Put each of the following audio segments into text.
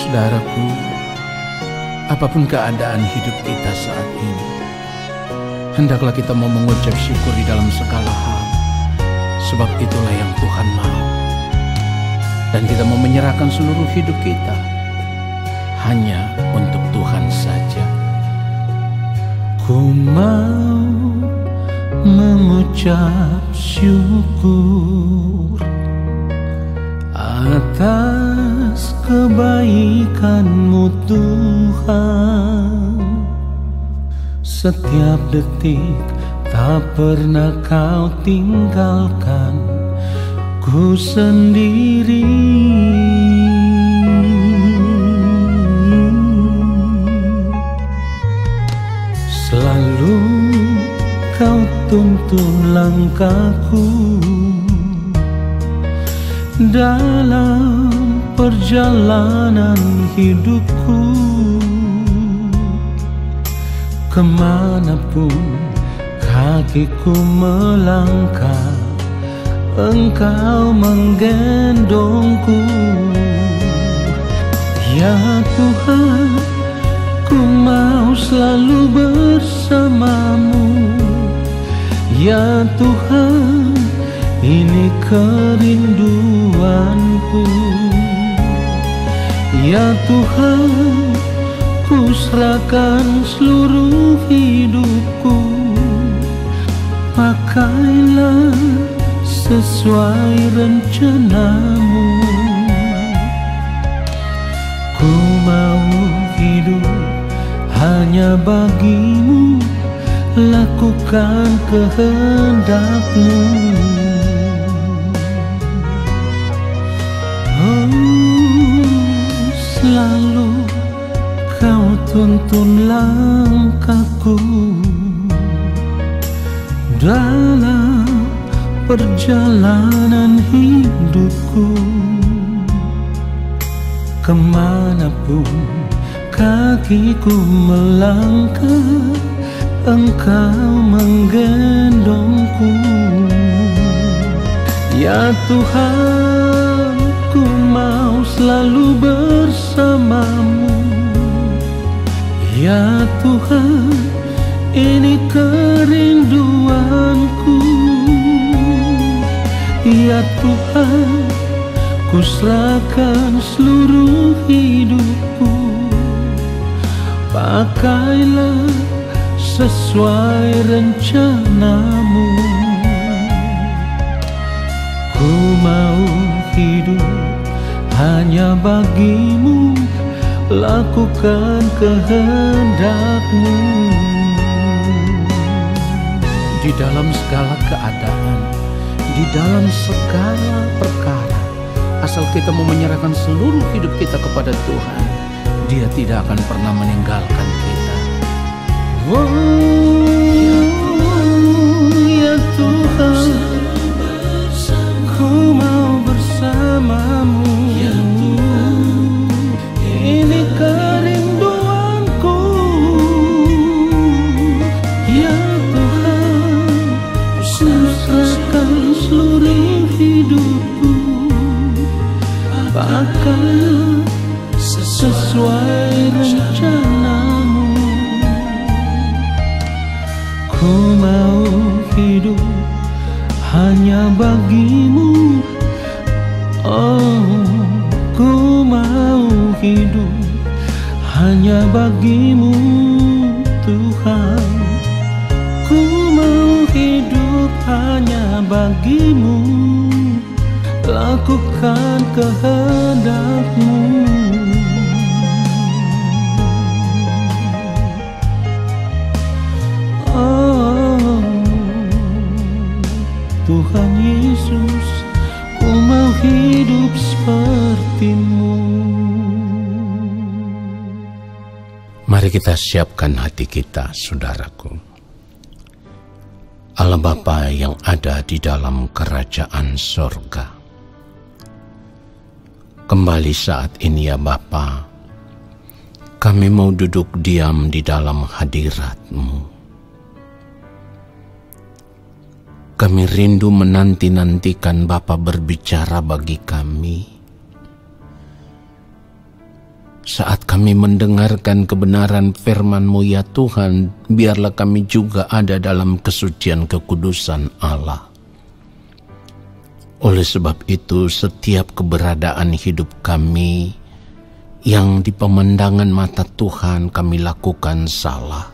Saudaraku, apapun keadaan hidup kita saat ini, hendaklah kita mau mengucap syukur di dalam segala hal, sebab itulah yang Tuhan mau. Dan kita mau menyerahkan seluruh hidup kita hanya untuk Tuhan saja. Ku mau mengucap syukur atas kebaikan-Mu Tuhan. Setiap detik tak pernah Kau tinggalkan ku sendiri. Selalu Kau tuntun langkahku dalam perjalanan hidupku. Kemanapun kakiku melangkah, Engkau menggendongku. Ya Tuhan, ku mau selalu bersama-Mu. Ya Tuhan, ini kerinduanku. Ya Tuhan, ku serahkan seluruh hidupku. Pakailah sesuai rencana-Mu. Ku mau hidup hanya bagi-Mu, lakukan kehendak-Mu. Selalu Kau tuntun langkahku dalam perjalanan hidupku. Kemanapun kakiku melangkah, Engkau menggendongku. Ya Tuhan, ku mau selalu bersama-Mu. Ya Tuhan, ini kerinduanku. Ya Tuhan, ku serahkan seluruh hidupku. Pakailah sesuai rencana-Mu. Ku mau hidup hanya bagi-Mu, lakukan kehendak-Mu. Di dalam segala keadaan, di dalam segala perkara, asal kita mau menyerahkan seluruh hidup kita kepada Tuhan, Dia tidak akan pernah meninggalkan kita. Ya Tuhan, ku mau bersama-Mu. Ini kerinduanku. Ya Tuhan, ku serahkan seluruh hidupku. Pakailah sesuai rencana-Mu. Ku mau hidup hanya bagi-Mu. Oh, ku mau hidup hanya bagi-Mu Tuhan. Ku mau hidup hanya bagi-Mu, lakukan kehendak-Mu. Oh, Tuhan Yesus, ku mau hidup seperti-Mu. Mari kita siapkan hati kita, saudaraku. Allah Bapa yang ada di dalam kerajaan sorga, kembali saat ini ya Bapa, kami mau duduk diam di dalam hadirat-Mu. Kami rindu menanti-nantikan Bapa berbicara bagi kami. Saat kami mendengarkan kebenaran firman-Mu ya Tuhan, biarlah kami juga ada dalam kesucian kekudusan Allah. Oleh sebab itu, setiap keberadaan hidup kami yang di pemandangan mata Tuhan kami lakukan salah,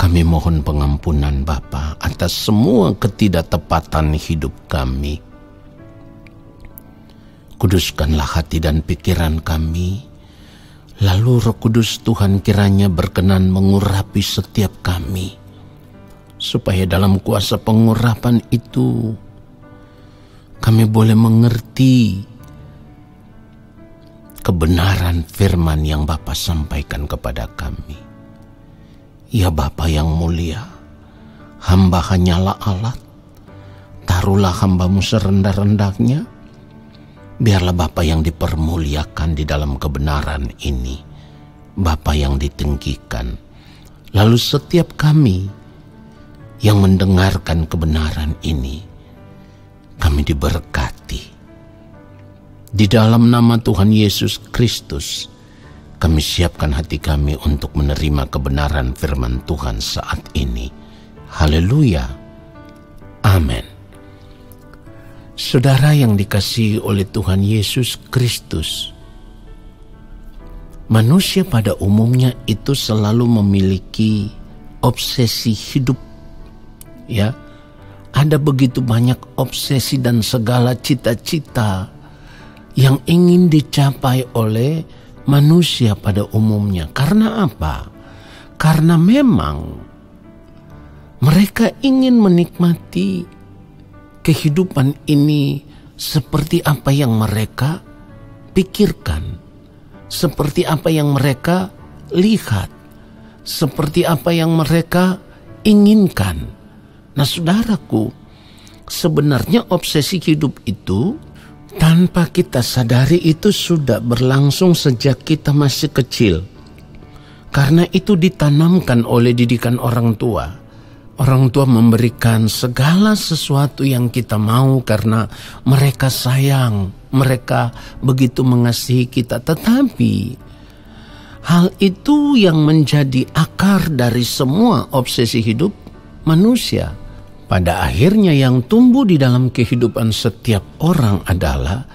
kami mohon pengampunan Bapa atas semua ketidaktepatan hidup kami. Kuduskanlah hati dan pikiran kami, lalu Roh Kudus Tuhan kiranya berkenan mengurapi setiap kami, supaya dalam kuasa pengurapan itu kami boleh mengerti kebenaran firman yang Bapa sampaikan kepada kami. Ya Bapa yang mulia, hamba hanyalah alat, taruhlah hamba-Mu serendah-rendahnya. Biarlah Bapa yang dipermuliakan di dalam kebenaran ini, Bapa yang ditinggikan. Lalu setiap kami yang mendengarkan kebenaran ini, kami diberkati. Di dalam nama Tuhan Yesus Kristus, kami siapkan hati kami untuk menerima kebenaran firman Tuhan saat ini. Haleluya. Amin. Saudara yang dikasihi oleh Tuhan Yesus Kristus, manusia pada umumnya itu selalu memiliki obsesi hidup. Ya, ada begitu banyak obsesi dan segala cita-cita yang ingin dicapai oleh manusia pada umumnya. Karena apa? Karena memang mereka ingin menikmati kehidupan ini seperti apa yang mereka pikirkan, seperti apa yang mereka lihat, seperti apa yang mereka inginkan. Nah saudaraku, sebenarnya obsesi hidup itu tanpa kita sadari itu sudah berlangsung sejak kita masih kecil. Karena itu ditanamkan oleh didikan orang tua. Orang tua memberikan segala sesuatu yang kita mau karena mereka sayang, mereka begitu mengasihi kita. Tetapi hal itu yang menjadi akar dari semua obsesi hidup manusia. Pada akhirnya yang tumbuh di dalam kehidupan setiap orang adalah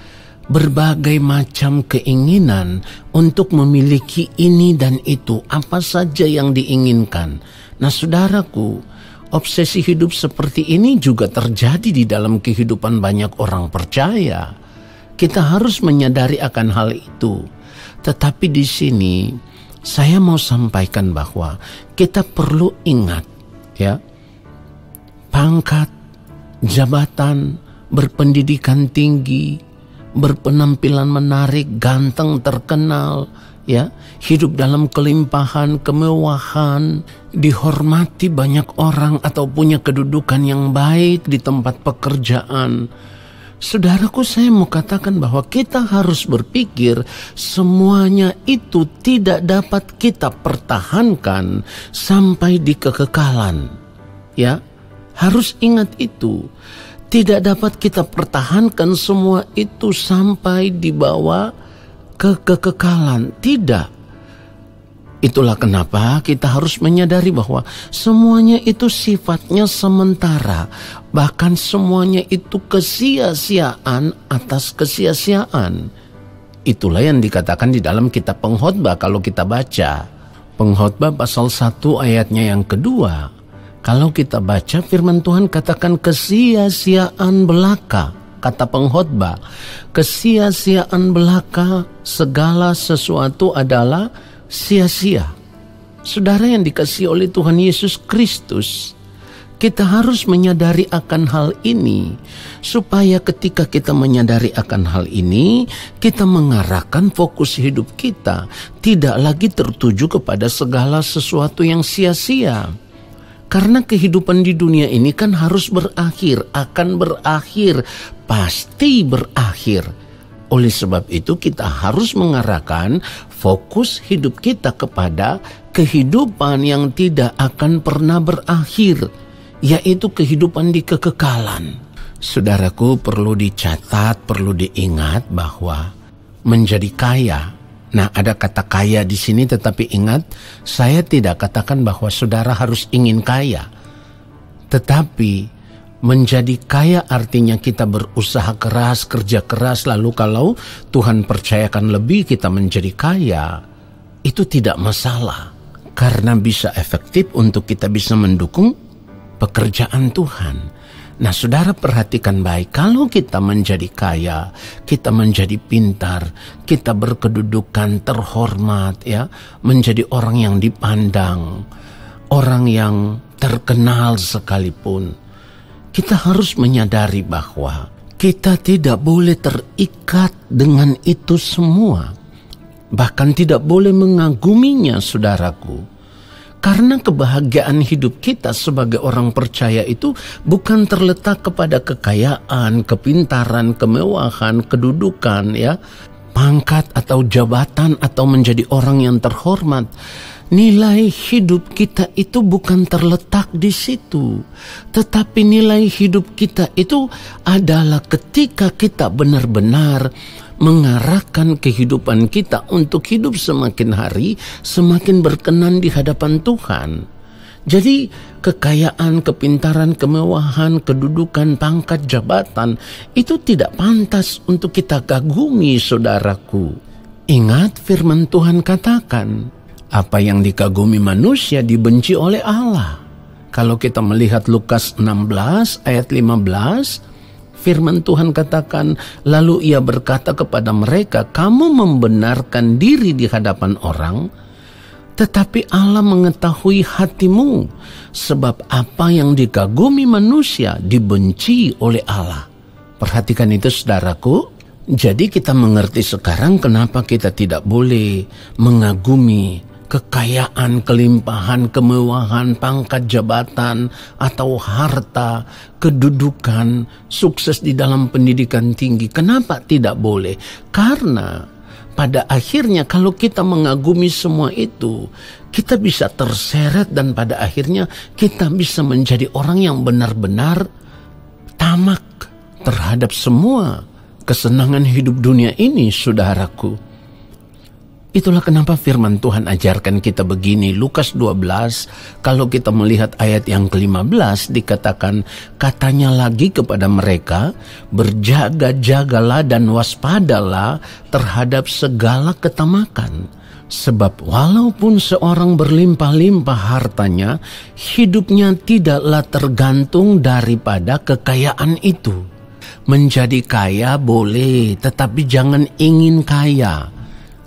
berbagai macam keinginan untuk memiliki ini dan itu, apa saja yang diinginkan. Nah saudaraku, obsesi hidup seperti ini juga terjadi di dalam kehidupan banyak orang percaya. Kita harus menyadari akan hal itu. Tetapi di sini saya mau sampaikan bahwa kita perlu ingat, ya, pangkat, jabatan, berpendidikan tinggi, berpenampilan menarik, ganteng, terkenal, ya, hidup dalam kelimpahan, kemewahan, dihormati banyak orang atau punya kedudukan yang baik di tempat pekerjaan. Saudaraku, saya mau katakan bahwa kita harus berpikir semuanya itu tidak dapat kita pertahankan sampai di kekekalan. Ya, harus ingat itu. Tidak dapat kita pertahankan semua itu sampai di bawah kekekalan. Tidak. Itulah kenapa kita harus menyadari bahwa semuanya itu sifatnya sementara. Bahkan semuanya itu kesia-siaan atas kesia-siaan. Itulah yang dikatakan di dalam kitab Pengkhotbah kalau kita baca. Pengkhotbah pasal 1 ayatnya yang kedua. Kalau kita baca firman Tuhan katakan kesia-siaan belaka. Kata Pengkhotbah, kesia-siaan belaka segala sesuatu adalah sia-sia. Saudara yang dikasihi oleh Tuhan Yesus Kristus, kita harus menyadari akan hal ini, supaya ketika kita menyadari akan hal ini, kita mengarahkan fokus hidup kita tidak lagi tertuju kepada segala sesuatu yang sia-sia. Karena kehidupan di dunia ini kan harus berakhir, akan berakhir, pasti berakhir. Oleh sebab itu kita harus mengarahkan fokus hidup kita kepada kehidupan yang tidak akan pernah berakhir, yaitu kehidupan di kekekalan. Saudaraku, perlu dicatat, perlu diingat bahwa menjadi kaya Nah, ada kata kaya di sini, tetapi ingat, saya tidak katakan bahwa saudara harus ingin kaya. Tetapi menjadi kaya artinya kita berusaha keras, kerja keras, lalu kalau Tuhan percayakan lebih kita menjadi kaya, itu tidak masalah. Karena bisa efektif untuk kita bisa mendukung pekerjaan Tuhan. Nah, saudara perhatikan baik, kalau kita menjadi kaya, kita menjadi pintar, kita berkedudukan terhormat, ya, menjadi orang yang dipandang, orang yang terkenal sekalipun, kita harus menyadari bahwa kita tidak boleh terikat dengan itu semua, bahkan tidak boleh mengaguminya, saudaraku. Karena kebahagiaan hidup kita sebagai orang percaya itu bukan terletak kepada kekayaan, kepintaran, kemewahan, kedudukan, ya, pangkat atau jabatan atau menjadi orang yang terhormat. Nilai hidup kita itu bukan terletak di situ. Tetapi nilai hidup kita itu adalah ketika kita benar-benar mengarahkan kehidupan kita untuk hidup semakin hari semakin berkenan di hadapan Tuhan. Jadi kekayaan, kepintaran, kemewahan, kedudukan, pangkat, jabatan itu tidak pantas untuk kita kagumi, saudaraku. Ingat firman Tuhan katakan, apa yang dikagumi manusia dibenci oleh Allah. Kalau kita melihat Lukas 16 ayat 15, firman Tuhan katakan, lalu ia berkata kepada mereka, kamu membenarkan diri di hadapan orang, tetapi Allah mengetahui hatimu, sebab apa yang dikagumi manusia dibenci oleh Allah. Perhatikan itu, saudaraku. Jadi kita mengerti sekarang kenapa kita tidak boleh mengagumi kekayaan, kelimpahan, kemewahan, pangkat jabatan, atau harta, kedudukan, sukses di dalam pendidikan tinggi. Kenapa tidak boleh? Karena pada akhirnya kalau kita mengagumi semua itu, kita bisa terseret dan pada akhirnya kita bisa menjadi orang yang benar-benar tamak terhadap semua kesenangan hidup dunia ini, saudaraku. Itulah kenapa firman Tuhan ajarkan kita begini. Lukas 12, kalau kita melihat ayat yang ke-15 dikatakan, katanya lagi kepada mereka, berjaga-jagalah dan waspadalah terhadap segala ketamakan. Sebab walaupun seorang berlimpah-limpah hartanya, hidupnya tidaklah tergantung daripada kekayaan itu. Menjadi kaya boleh, tetapi jangan ingin kaya.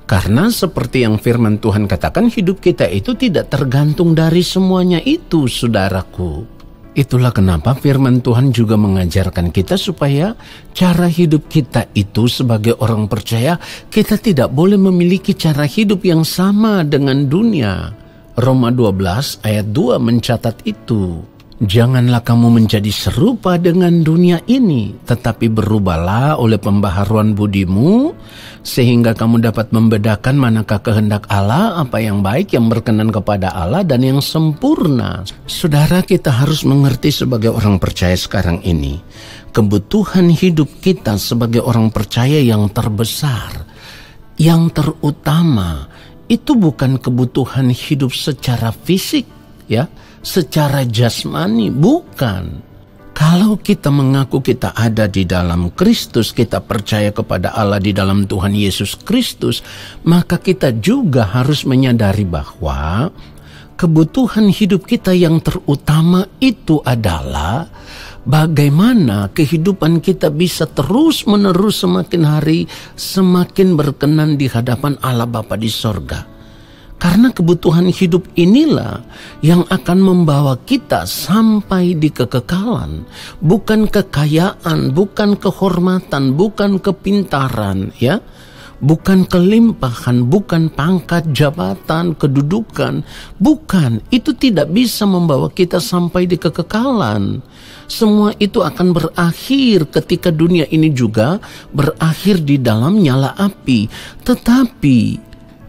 Karena seperti yang firman Tuhan katakan, hidup kita itu tidak tergantung dari semuanya itu, saudaraku. Itulah kenapa firman Tuhan juga mengajarkan kita supaya cara hidup kita itu sebagai orang percaya, kita tidak boleh memiliki cara hidup yang sama dengan dunia. Roma 12 ayat 2 mencatat itu. Janganlah kamu menjadi serupa dengan dunia ini, tetapi berubahlah oleh pembaharuan budimu, sehingga kamu dapat membedakan manakah kehendak Allah, apa yang baik, yang berkenan kepada Allah, dan yang sempurna. Saudara, kita harus mengerti sebagai orang percaya sekarang ini, kebutuhan hidup kita sebagai orang percaya yang terbesar, yang terutama, itu bukan kebutuhan hidup secara fisik, ya, secara jasmani, bukan. Kalau kita mengaku kita ada di dalam Kristus, kita percaya kepada Allah di dalam Tuhan Yesus Kristus, maka kita juga harus menyadari bahwa kebutuhan hidup kita yang terutama itu adalah bagaimana kehidupan kita bisa terus-menerus semakin hari semakin berkenan di hadapan Allah Bapa di sorga. Karena kebutuhan hidup inilah yang akan membawa kita sampai di kekekalan. Bukan kekayaan, bukan kehormatan, bukan kepintaran, ya. Bukan kelimpahan, bukan pangkat jabatan, kedudukan. Bukan, itu tidak bisa membawa kita sampai di kekekalan. Semua itu akan berakhir ketika dunia ini juga berakhir di dalam nyala api. Tetapi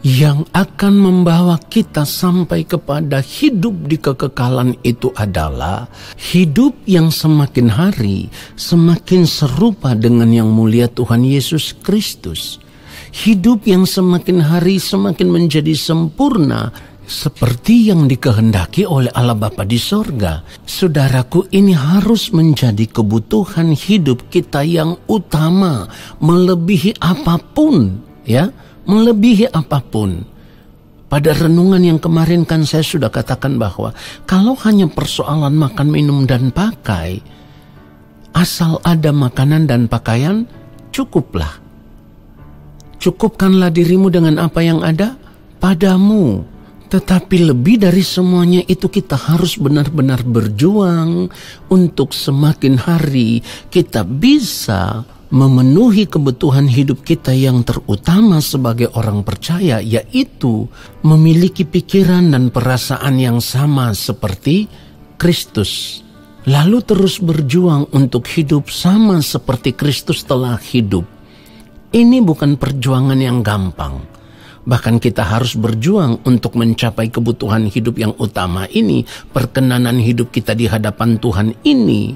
yang akan membawa kita sampai kepada hidup di kekekalan itu adalah hidup yang semakin hari semakin serupa dengan yang mulia Tuhan Yesus Kristus. hidup yang semakin hari semakin menjadi sempurna, seperti yang dikehendaki oleh Allah Bapa di sorga. Saudaraku, ini harus menjadi kebutuhan hidup kita yang utama, melebihi apapun, ya, melebihi apapun. Pada renungan yang kemarin kan saya sudah katakan bahwa kalau hanya persoalan makan, minum, dan pakai, asal ada makanan dan pakaian, cukuplah. Cukupkanlah dirimu dengan apa yang ada padamu. Tetapi lebih dari semuanya itu, kita harus benar-benar berjuang untuk semakin hari kita bisa memenuhi kebutuhan hidup kita yang terutama sebagai orang percaya, yaitu memiliki pikiran dan perasaan yang sama seperti Kristus. Lalu terus berjuang untuk hidup sama seperti Kristus telah hidup. Ini bukan perjuangan yang gampang. Bahkan kita harus berjuang untuk mencapai kebutuhan hidup yang utama ini, perkenanan hidup kita di hadapan Tuhan ini,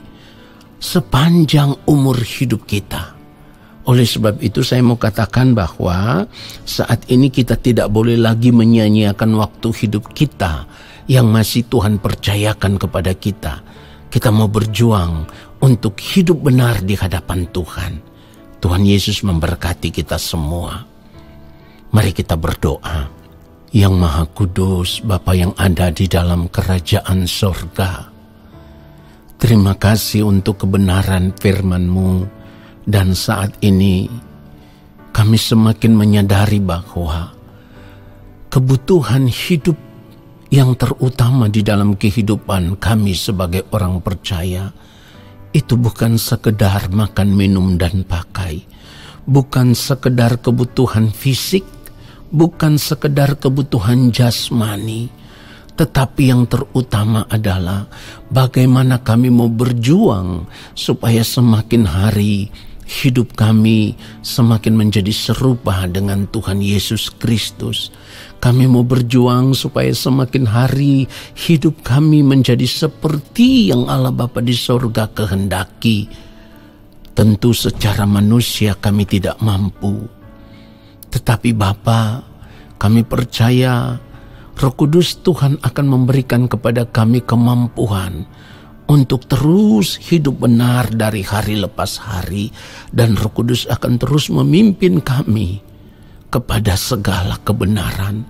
sepanjang umur hidup kita. Oleh sebab itu saya mau katakan bahwa saat ini kita tidak boleh lagi menyia-nyiakan waktu hidup kita yang masih Tuhan percayakan kepada kita. Kita mau berjuang untuk hidup benar di hadapan Tuhan. Tuhan Yesus memberkati kita semua. Mari kita berdoa. Yang Maha Kudus, Bapa yang ada di dalam kerajaan sorga, terima kasih untuk kebenaran firman-Mu. Dan saat ini kami semakin menyadari bahwa kebutuhan hidup yang terutama di dalam kehidupan kami sebagai orang percaya itu bukan sekedar makan, minum, dan pakai. Bukan sekedar kebutuhan fisik, bukan sekedar kebutuhan jasmani. Tetapi yang terutama adalah bagaimana kami mau berjuang supaya semakin hari hidup kami semakin menjadi serupa dengan Tuhan Yesus Kristus. Kami mau berjuang supaya semakin hari hidup kami menjadi seperti yang Allah Bapa di sorga kehendaki. Tentu secara manusia kami tidak mampu. Tetapi Bapa, kami percaya Roh Kudus Tuhan akan memberikan kepada kami kemampuan untuk terus hidup benar dari hari lepas hari. Dan Roh Kudus akan terus memimpin kami kepada segala kebenaran.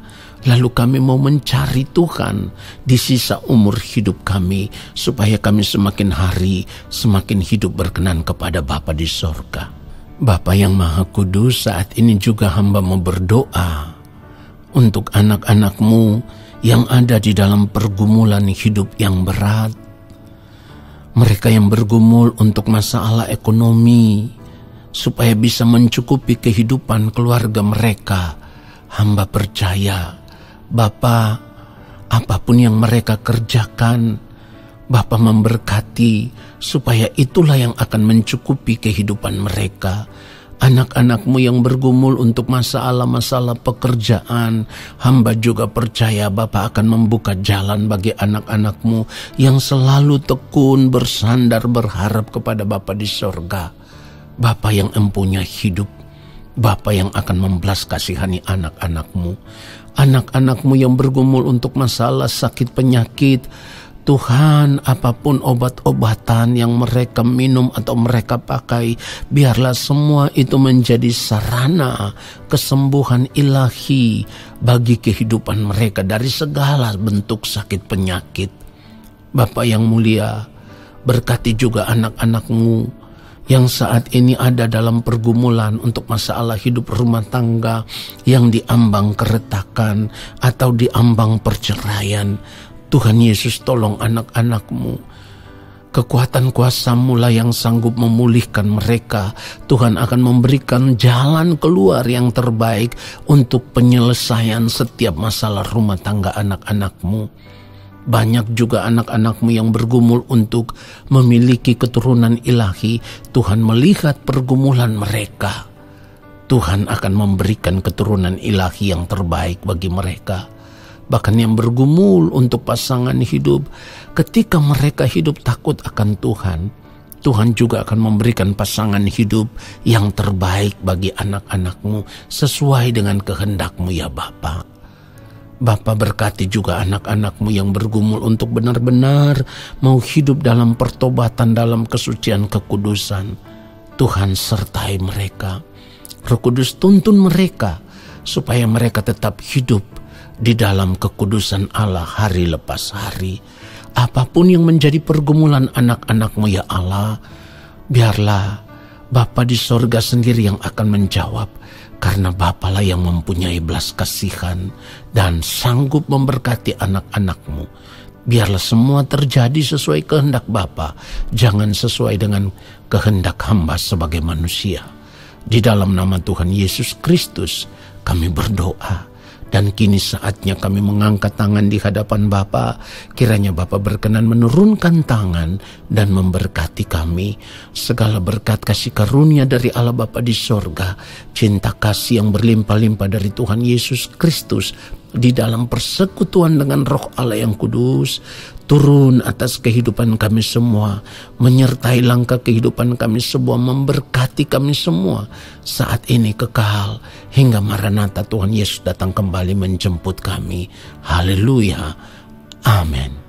Lalu kami mau mencari Tuhan di sisa umur hidup kami, supaya kami semakin hari semakin hidup berkenan kepada Bapa di sorga. Bapa yang Maha Kudus, saat ini juga hamba mau berdoa untuk anak-anak-Mu yang ada di dalam pergumulan hidup yang berat. Mereka yang bergumul untuk masalah ekonomi, supaya bisa mencukupi kehidupan keluarga mereka. Hamba percaya, Bapa, apapun yang mereka kerjakan, Bapa memberkati, supaya itulah yang akan mencukupi kehidupan mereka. Anak-anak-Mu yang bergumul untuk masalah-masalah pekerjaan, hamba juga percaya Bapa akan membuka jalan bagi anak-anak-Mu yang selalu tekun bersandar berharap kepada Bapa di sorga. Bapa yang empunya hidup, Bapa yang akan membelas kasihani anak-anak-Mu. Anak-anak-Mu yang bergumul untuk masalah sakit penyakit, Tuhan, apapun obat-obatan yang mereka minum atau mereka pakai, biarlah semua itu menjadi sarana kesembuhan ilahi bagi kehidupan mereka dari segala bentuk sakit penyakit. Bapa yang mulia, berkati juga anak-anak-Mu yang saat ini ada dalam pergumulan untuk masalah hidup rumah tangga yang diambang keretakan atau diambang perceraian. Tuhan Yesus, tolong anak-anak-Mu. Kekuatan kuasa-Mu lah yang sanggup memulihkan mereka. Tuhan akan memberikan jalan keluar yang terbaik untuk penyelesaian setiap masalah rumah tangga anak-anak-Mu. Banyak juga anak-anak-Mu yang bergumul untuk memiliki keturunan ilahi. Tuhan melihat pergumulan mereka. Tuhan akan memberikan keturunan ilahi yang terbaik bagi mereka. Bahkan yang bergumul untuk pasangan hidup, ketika mereka hidup takut akan Tuhan, Tuhan juga akan memberikan pasangan hidup yang terbaik bagi anak-anak-Mu sesuai dengan kehendak-Mu ya Bapa. Bapa, berkati juga anak-anak-Mu yang bergumul untuk benar-benar mau hidup dalam pertobatan, dalam kesucian kekudusan. Tuhan sertai mereka. Roh Kudus tuntun mereka supaya mereka tetap hidup di dalam kekudusan Allah hari lepas hari. Apapun yang menjadi pergumulan anak-anak-Mu ya Allah, biarlah Bapa di sorga sendiri yang akan menjawab, karena Bapa lah yang mempunyai belas kasihan dan sanggup memberkati anak-anak-Mu. Biarlah semua terjadi sesuai kehendak Bapa, jangan sesuai dengan kehendak hamba sebagai manusia. Di dalam nama Tuhan Yesus Kristus kami berdoa. Dan kini saatnya kami mengangkat tangan di hadapan Bapa. Kiranya Bapa berkenan menurunkan tangan dan memberkati kami. Segala berkat kasih karunia dari Allah Bapa di sorga, cinta kasih yang berlimpah-limpah dari Tuhan Yesus Kristus di dalam persekutuan dengan Roh Allah yang kudus, turun atas kehidupan kami semua, menyertai langkah kehidupan kami semua, memberkati kami semua saat ini kekal hingga Maranatha Tuhan Yesus datang kembali menjemput kami. Haleluya. Amin.